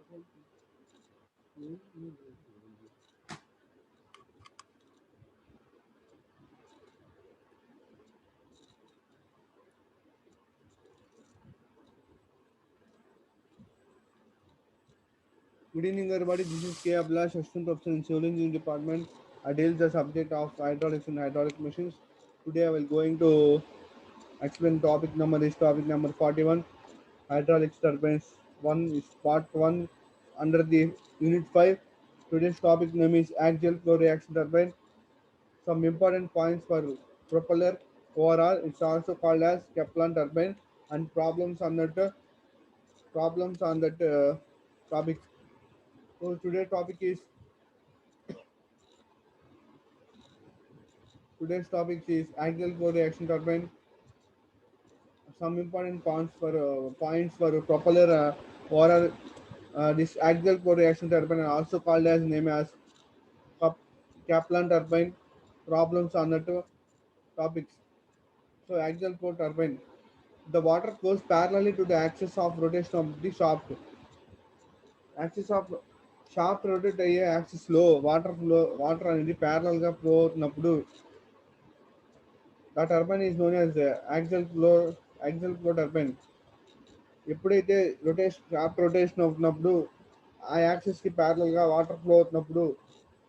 Good evening, everybody. This is K. Ablash, Assistant Professor in Civil Engineering Department. I deal with the subject of hydraulics and hydraulic machines. Today, I will going to explain topic number 41. Hydraulics turbines. One is part one under the unit 5. Today's topic name is axial flow reaction turbine. Some important points for propeller. Overall, it's also called as Kaplan turbine, and problems on that topic. So today's topic is axial flow reaction turbine. Some important points for propeller or this axial flow reaction turbine are also called as name as Kap- Kaplan turbine. Problems on the topics. So axial flow turbine. The water flows parallelly to the axis of rotation of the shaft. Axis of shaft rotate అయ్యే axis లో water అనేది parallel గా flow అవుతున్నప్పుడు ఆ turbine is known as axle flow turbine. ఎప్పుడైతే shaft rotation అవుతున్నప్పుడు ఆ axis కి ప్యారలల్ గా వాటర్ ఫ్లో అవుతున్నప్పుడు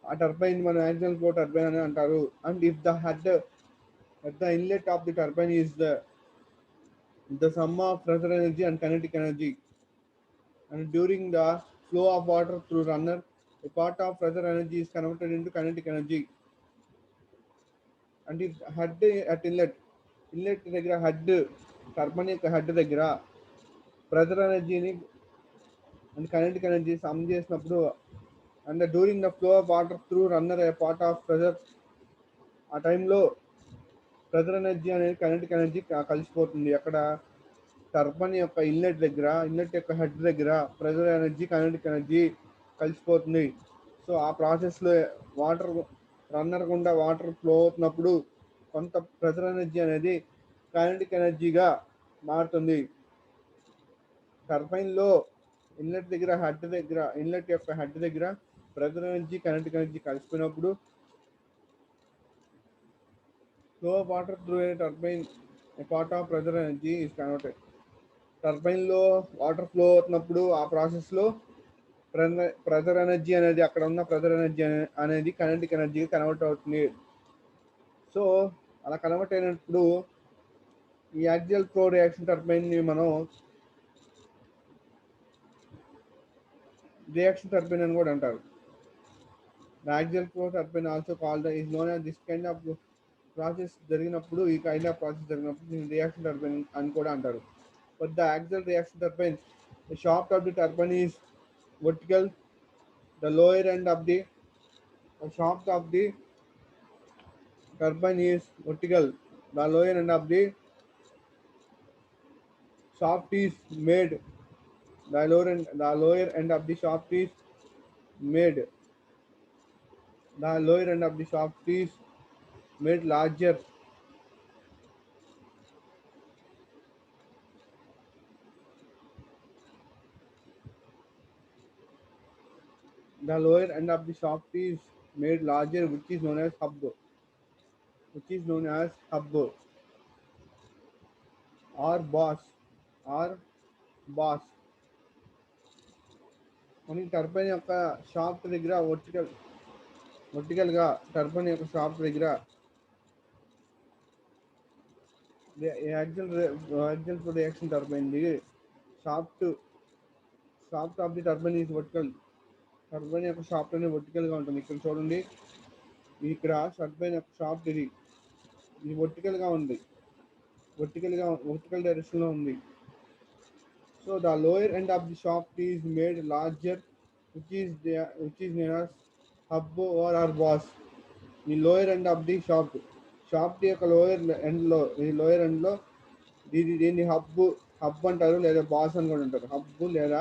ఆ టర్బైన్ మన యాక్సిల్ ఫ్లో టర్బైన్ అని అంటారు. And if the head at the inlet of the turbine is the sum of pressure energy and kinetic energy, and during the flow of water through runner, a part of pressure energy is converted into kinetic energy. And if head at inlet దగ్గర head turbine యొక్క head దగ్గర pressure ఎనర్జీని and kinetic energy some చేసినప్పుడు and during the flow of water through runner A part of pressure, ఆ టైంలో pressure energy అనేది kinetic energy కలిసిపోతుంది. అక్కడ టర్బైన్ యొక్క ఇన్లెట్ యొక్క హెడ్ దగ్గర ప్రెజర్ ఎనర్జీ కైనెటిక్ ఎనర్జీ కలిసిపోతుంది. సో ఆ ప్రాసెస్లో వాటర్ రన్నర్ గుండా వాటర్ ఫ్లో అవుతున్నప్పుడు కొంత ప్రెజర్ ఎనర్జీ అనేది కైనెటిక్ ఎనర్జీగా మారుతుంది. టర్బైన్లో ఇన్లెట్ యొక్క హెడ్ దగ్గర ప్రెజర్ ఎనర్జీ కైనెటిక్ ఎనర్జీ కలిసిపోయినప్పుడు flow of water through a turbine a part of pressure energy is converted. టర్బైన్లో వాటర్ ఫ్లో అవుతున్నప్పుడు ఆ ప్రాసెస్లో ప్రెజర్ ఎనర్జీ అనేది అక్కడ ఉన్న ప్రెజర్ ఎనర్జీ అనేది కైనెటిక్ ఎనర్జీకి కన్వర్ట్ అవుతుంది. సో అలా కన్వర్ట్ అయినప్పుడు ఈ యాక్సియల్ ఫ్లో రియాక్షన్ టర్బైన్ని మనం రియాక్షన్ టర్బైన్ అని కూడా అంటారు. The axial flow turbine also called is known as this kind of process జరిగినప్పుడు దీన్ని రియాక్షన్ టర్బైన్ అని కూడా అంటారు. But the axial reaction turbine, the shaft of the turbine is vertical. The lower end of the shaft of the turbine is vertical. The lower end of the shaft is made. The lower end of the shaft is made. The lower end of the shaft is made larger. The lower end of the shaft is made larger, which is known as hub. Which is known as hub or boss or boss. మనకి turbine యొక్క shaft దగ్గర వర్టికల్గా turbine యొక్క shaft దగ్గర axle reaction turbine the shaft of the turbine is vertical. Turbine యొక్క shaft అనేది వర్టికల్గా ఉంటుంది. ఇక్కడ చూడండి, ఇక్కడ టర్బైన్ యొక్క షాఫ్ట్ ఇది వర్టికల్గా ఉంది, వర్టికల్ డైరెక్షన్లో ఉంది. So the lower end of the shaft is made larger, which is known as hub or boss. ఈ lower end of the shaft యొక్క లోయర్ ఎండ్లో దీన్ని హబ్ అంటారు, లేదా బాస్ అని కూడా అంటారు. హబ్ లేదా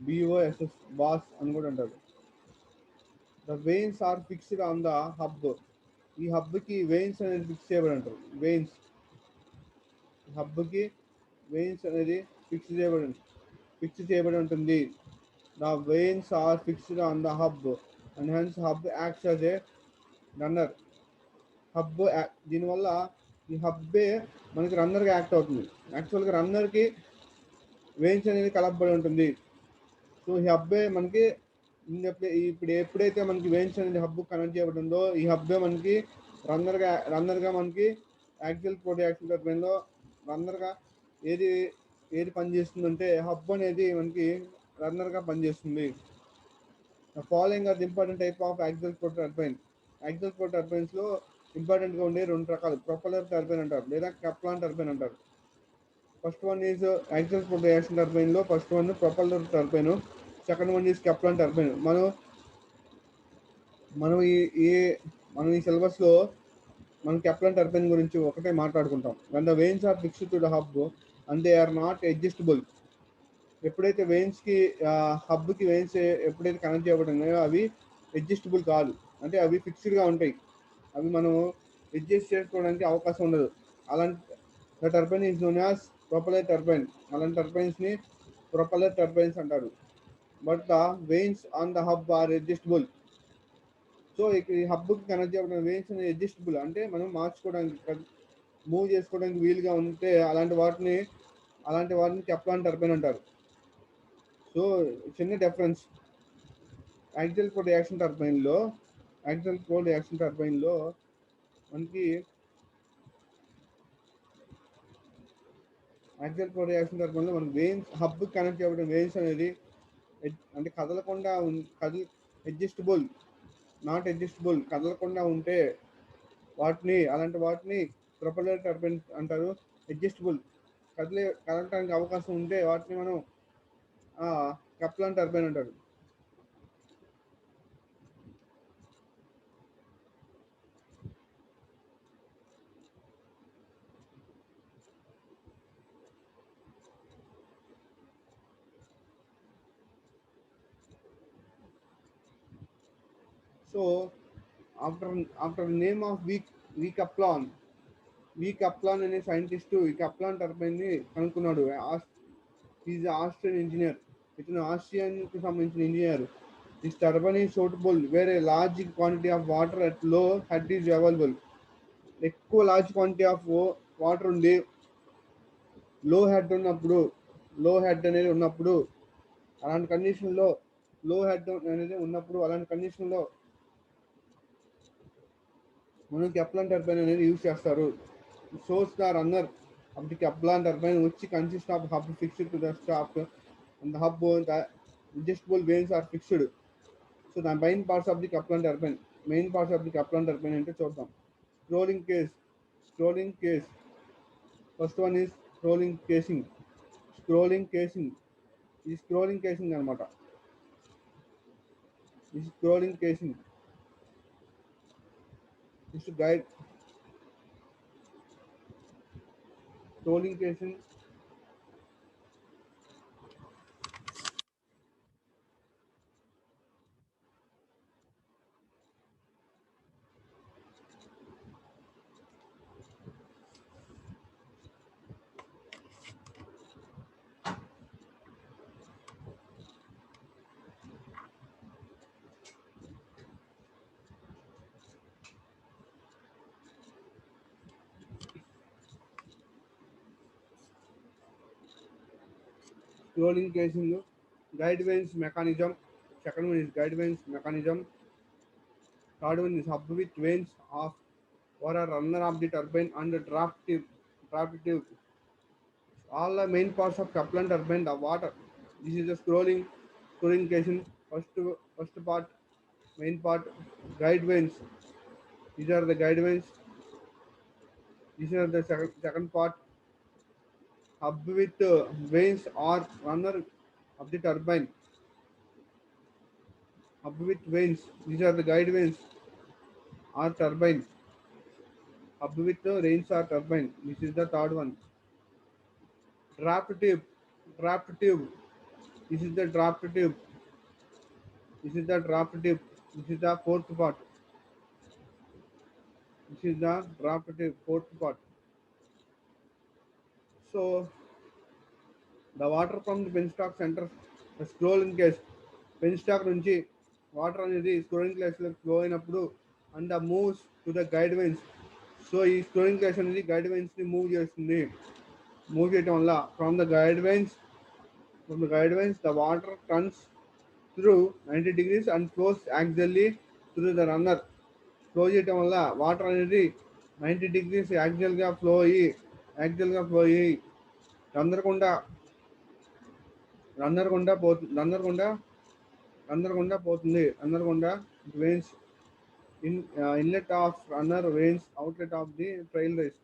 బిఓఎస్ఎస్ బాస్ అని కూడా అంటారు. The vanes are fixed on the hub. ఈ హబ్కి వెయిన్స్ అనేది ఫిక్స్ చేయబడి ఉంటారు. హబ్కి వెయిన్స్ అనేది ఫిక్స్ చేయబడి ఉంటుంది. The vanes are fixed on the hub and hence hub acts as a runner. Hub దీనివల్ల ఈ హబ్బే మనకి రన్నర్గా యాక్ట్ అవుతుంది. యాక్చువల్గా రన్నర్కి వెయిన్స్ అనేది కలపబడి ఉంటుంది. సో ఈ హబ్బే మనకి ఇప్పుడు ఎప్పుడైతే మనకి వెయిన్స్ అనేది హబ్ కనెక్ట్ చేయబడి ఉందో ఈ హబ్బే మనకి రన్నర్గా మనకి యాక్సిల్ పోటీ యాక్సిల్ టర్బైన్లో రన్నర్గా ఏది ఏది పనిచేస్తుందంటే హబ్ అనేది మనకి రన్నర్గా పనిచేస్తుంది. Following are important type of axial flow turbine. Axial flow టర్బైన్స్లో ఇంపార్టెంట్గా ఉండే రెండు రకాలు, ప్రొపల్లర్ టర్బైన్ అంటారు లేదా కెప్లాన్ టర్బైన్ అంటారు. ఫస్ట్ వన్ ఈజ్ యాక్సిల్ పోటీ యాక్సిల్ టర్బైన్లో first one propeller turbine, second one is Kaplan turbine. మనం ఈ ఈ మనం ఈ సిలబస్లో మనం కెప్లాన్ టర్బైన్ గురించి ఒకటే మాట్లాడుకుంటాం. when the vanes are fixed to the hub and they are not adjustable. ఎప్పుడైతే వెయిన్స్కి హబ్కి వెయిన్స్ ఎప్పుడైతే కనెక్ట్ చేయబడి ఉన్నాయో అవి అడ్జస్టబుల్ కాదు, అంటే అవి ఫిక్స్డ్గా ఉంటాయి, అవి మనం అడ్జస్ట్ చేసుకోవడానికి అవకాశం ఉండదు. అలాంటి the turbine is known as propeller turbine. అలాంటి టర్బైన్స్ని ప్రొపల్లర్ టర్బైన్స్ అంటారు. But the vanes on the hub are adjustable. So ఈ హబ్కి కనెక్ట్ చేయబడిన వెయిన్స్ అనేది అడ్జస్టబుల్, అంటే మనం మార్చుకోవడానికి మూవ్ చేసుకోవడానికి వీలుగా ఉంటే అలాంటి వాటిని కెప్లాన్ టర్బైన్ అంటారు. సో చిన్న డిఫరెన్స్, యాక్సిల్ పోటీ యాక్షన్ టర్బైన్లో మనకి యాక్సిల్ పోటీ యాక్షన్ టర్బైన్లో మనకి వెయిన్స్ హబ్కి కనెక్ట్ చేయబడిన వెయిన్స్ అనేది అంటే కదలకుండా అడ్జస్టబుల్, నాట్ అడ్జస్టబుల్, కదలకుండా ఉంటే అలాంటి వాటిని ప్రొపల్లర్ టర్బైన్ అంటారు. అడ్జస్టబుల్, కదలటానికి అవకాశం ఉంటే వాటిని మనం కెప్లాన్ టర్బైన్ అంటారు. So after name of V Kaplan అనే సైంటిస్ట్ ఈ కప్లాన్ టర్బైన్ని కనుక్కున్నాడు. Is Austrian engineer. ఇతను ఆస్ట్రియన్కి సంబంధించిన engineer. This turbine is suitable where a large quantity of water at low head is available. ఎక్కువ లార్జ్ క్వాంటిటీ ఆఫ్ వాటర్ ఉండి low head అనేది ఉన్నప్పుడు అలాంటి కండిషన్లో మనం కెప్లాన్ టర్బైన్ అనేది యూజ్ చేస్తారు. Source the runner of the Kaplan turbine which consists of hub fixed to the shaft and the hub the adjustable vanes are fixed. So the main parts of the Kaplan turbine అంటే చూద్దాం. Scrolling case first one is scrolling casing అనమాట. ఈ scrolling casing is to guide scrolling casing guide vanes mechanism. Second one is guide vanes mechanism. Third one is hub with vanes of or a runner of the turbine and the draft tube. All the main parts of Kaplan turbine, the water. This is the scrolling casing. First part, main part, guide vanes. These are the guide vanes. These are the second part, hub with vanes or runner of the turbine. Hub with vanes. These are the guide vanes or turbine. Hub with vanes or turbine. This is the third one. Draft tube. This is the draft tube. This is the fourth part. This is the draft tube, fourth part. So The water from the penstock centers the scrolling case. Penstock నుంచి water అనేది scrolling క్లాస్లో flow అయినప్పుడు and moves to the guide wines. So ఈ scrolling class అనేది guide వైన్స్ని move చేస్తుంది. Move చేయడం వల్ల from the gide vents the water turns through 90 degrees and flows axially through the runner. Flow చేయడం వల్ల వాటర్ అనేది 90 డిగ్రీస్ యాక్చువల్గా ఫ్లో అయ్యి రన్నర్ గుండా రన్నర్ గుండా vanes inlet of runner vanes outlet of the trail race.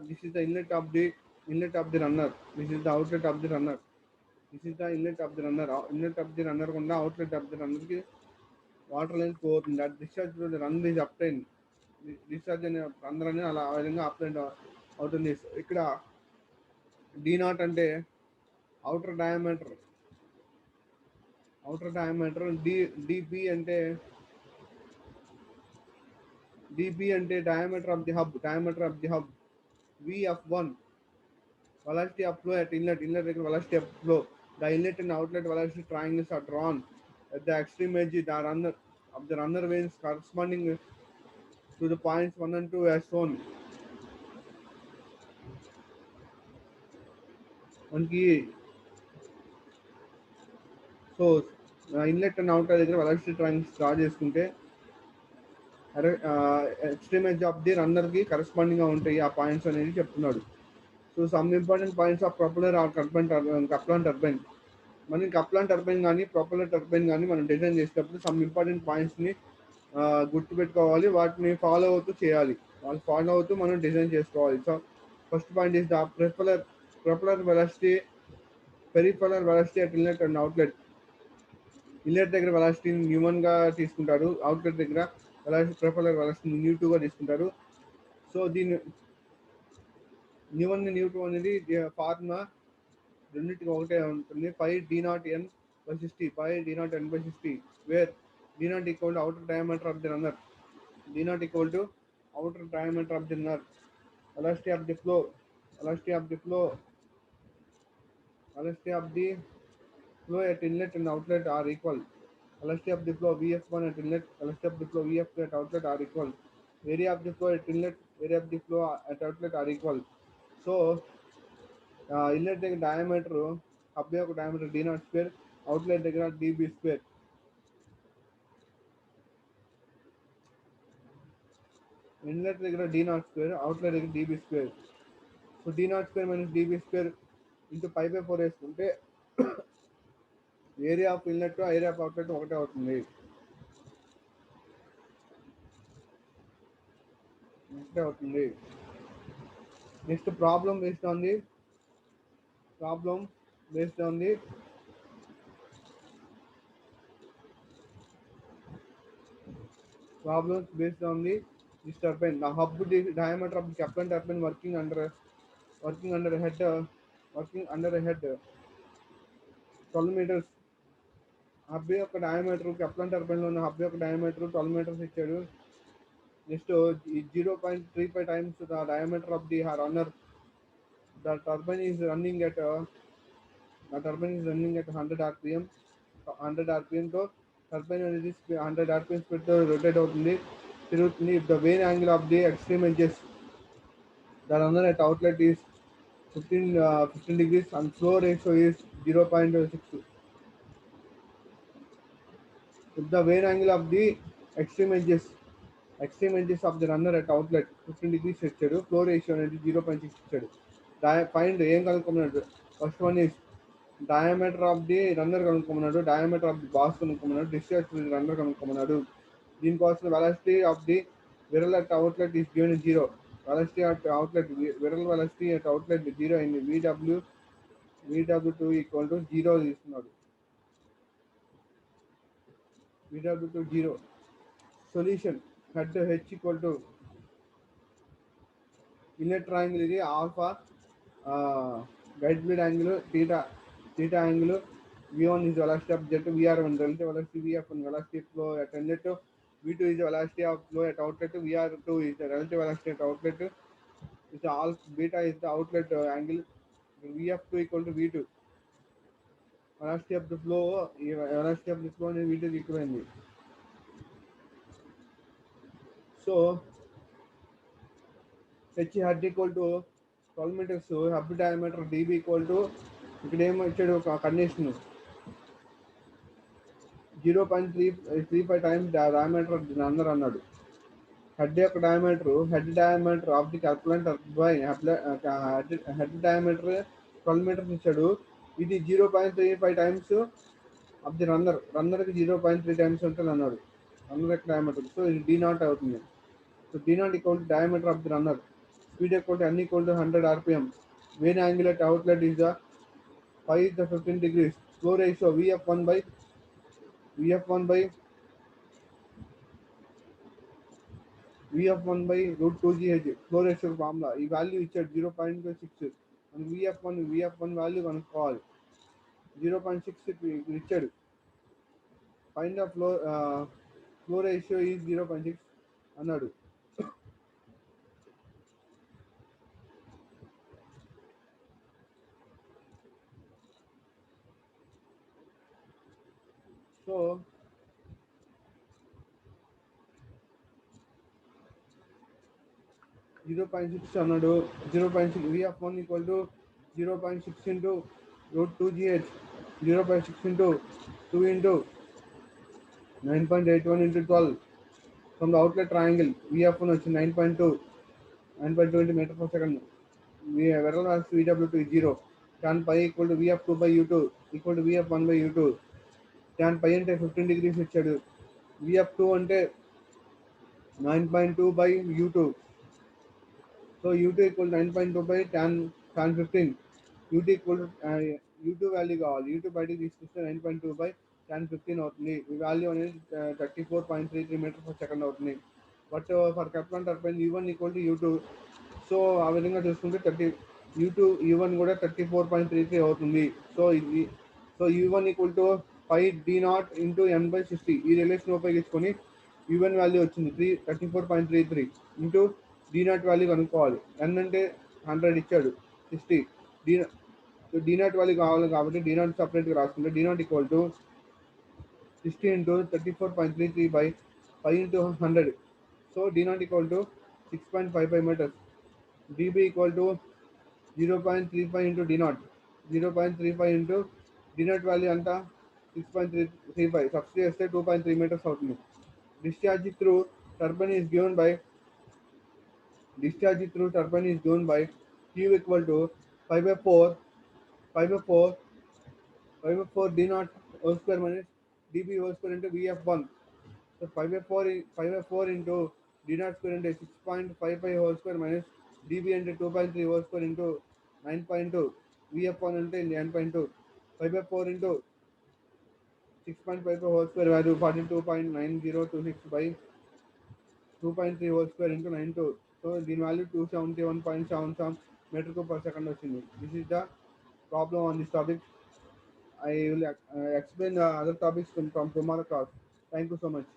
This is the inlet of the runner. This is the outlet of the runner. This is the inlet of the runner. Inlet of the runner గుండా outlet of the runner కి water lines పోతుంది. That discharge to the runner is obtain. Discharge అనే runner అనేది అలా ఆ విధంగా obtain అవుతుంది. ఇక్కడ డి నాట్ అంటే అవుటర్ డయామీటర్, డిబి అంటే diameter of the hub. VF1 velocity of flow at inlet velocity of flow. The inlet and outlet velocity triangles are drawn at the extreme edge the runner vanes corresponding to the points 1 and 2 as shown. మనకి so inlet and outer దగ్గర velocity triangles draw చేసుకుంటే extreme edge of the రన్నర్కి కరెస్పాండింగ్గా ఉంటాయి ఆ points అనేది చెప్తున్నాడు. So some important points of propeller or Kaplan turbine. మనం కప్లాన్ టర్బైన్ కానీ ప్రొపలర్ టర్బైన్ కానీ మనం డిజైన్ చేసేటప్పుడు సమ్ ఇంపార్టెంట్ పాయింట్స్ని గుర్తుపెట్టుకోవాలి, వాటిని ఫాలో అవుతూ మనం డిజైన్ చేసుకోవాలి. So first point is the propeller velocity at inlet and outlet. Inlet దగ్గర వెలాసిటీని న్యూమన్గా తీసుకుంటారు, అవుట్లెట్ దగ్గర ప్రొపలర్ వెలాసిటీని న్యూ2గా తీసుకుంటారు. సో దీని న్యూ1 న్యూ2 అనేది ఫార్ములా రెండింటికి ఒకటే ఉంటుంది. Pi d0n by 60 where d0 equal to outer diameter of the runner. Velocity of the flow at inlet and outlet are equal. Velocity of the flow Vf1 at inlet, velocity of the flow Vf2 at outlet are equal. Area of the flow at inlet, area of the flow at outlet are equal. So inlet దగ్గర diameter hub యొక్క diameter d0², outlet దగ్గర db². Inlet దగ్గర d0², outlet దగ్గర db². So d0² minus db² into π/4 వేసుకుంటే area of inlet area of outlet ఒకటే అవుతుంది. Next problem based on the this turbine. The hub diameter of the Kaplan turbine working under a head 12 meters. Hub యొక్క diameter Kaplan turbine లో ఉన్న hub యొక్క diameter 12 meters ఇచ్చాడు. Next 0.35 times the diameter of the runner. The turbine is running at 100 rpm. తో turbine అనేది 100 rpm speed తో rotate అవుతుంది, తిరుగుతుంది. If the vane angle of the extreme edges the runner at outlet is 15 degrees and flow ratio is 0.6. If the vane angle of the extreme edges of the runner at outlet 15 degrees ఇచ్చాడు, flow ratio అనేది 0.6 ఇచ్చాడు. Find ఏం కనుక్కోమన్నాడు? First one is diameter of the runner కనుక్కోమన్నాడు, diameter of the boss కనుక్కోమన్నాడు, discharge to the runner కనుక్కోమన్నాడు. దీనికోసం velocity of the whirl at outlet is given 0. Velocity at outlet whirl velocity at outlet 0 అయింది. VW2 equal to 0 తీసుకున్నాడు. VW2 0. Solution head H equal to inlet triangle ఇది alpha, guide blade angle theta angle. V1 is velocity of jet, VR1 relative velocity, VF1 velocity flow at inlet, V2 is velocity of flow at outlet, VR2 is the relative velocity at outlet. Beta is the outlet angle, Vf2 equal to V2. Velocity of the flow, velocity of the flow and V2 equivalent. So h head equal to 12 meters, so hub diameter db equal to ఇక్కడ ఏమో ఇచ్చాడు ఒక condition 0.35 times diameter అందరు అన్నాడు. Head diameter of the calculate by head diameter 12 metres ఇచ్చాడు. ఇది 0.35 times of the రన్నర్కి 0.3 times ఉంటుంది అన్నాడు రన్నర్ యొక్క డయామీటర్. సో ఇది డి నాట్ అవుతుంది. So D naught equal to diameter of the runner. Speed equal to n equal to 100 rpm. Main angle at outlet is the phi is the 15 degrees. Flow ratio vf1 by root 2gh. Flow ratio formula. ఈ value ఇచ్చాడు 0.6 and vf1 value కనుక్కోవాలి. 0.6 ఇచ్చాడు. Find the flow ratio is 0.6 అన్నాడు. So 0.6 అన్నాడు. 0.6 vf1 equal to 0.6 into root 2gh. 0.6 into 2 into 9.81 into 12 from the outlet triangle. vf1 వచ్చి 9.2 meter per second. Vertical velocity vw2 is 0. Tan pi equal to vf2 by u2 equal to vf1 by u2. Tan pi అంటే 15 degrees ఇచ్చాడు. vf2 అంటే 9.2 by u2. So u2 equal to 9.2 by tan 15. ut equal to u2 value కావాలి. u2 బయటికి తీసుకొస్తే 9.2 by tan 15 అవుతుంది. ఈ value అనేది 34.33 metre per second అవుతుంది. But for Kaplan turbine u1 equal to u2. So ఆ విధంగా చూసుకుంటే u1 కూడా 34.33 అవుతుంది. So u1 equal to 5d0 into n by 60. ఈ రిలేషన్ ఉపయోగించుకొని u1 వాల్యూ వచ్చింది 34.33 ఇంటూ d0 వాల్యూ కనుక్కోవాలి. n అంటే 100 ఇచ్చాడు, 60. d0 వాల్యూ కావాలి కాబట్టి d0 సపరేట్గా రాసుకుంటే d0 equal to 60 into 34.33 by 5 into 100. So d0 equal to 6.55 meters. db equal to 0.35 into d0. 0.35 into d0 value అంతా 6.35. సబ్స్టిట్యూట్ చేస్తే 2.3 meters అవుతుంది. Discharge through turbine is given by Q equal to 5/4 d0 whole square minus db whole square into vf1. So 5/4 into d0 square into 6.55 whole square minus db into 2.3 whole square into 9.2 vf1 into 9.2. 5/4 into 6.55 whole square value 42.9026 by 2.3 whole square into 9.2. So దీని value 271.77 meter per second వచ్చింది. This is the problem on this topic. I will explain the other topics from tomorrow class. Thank you so much.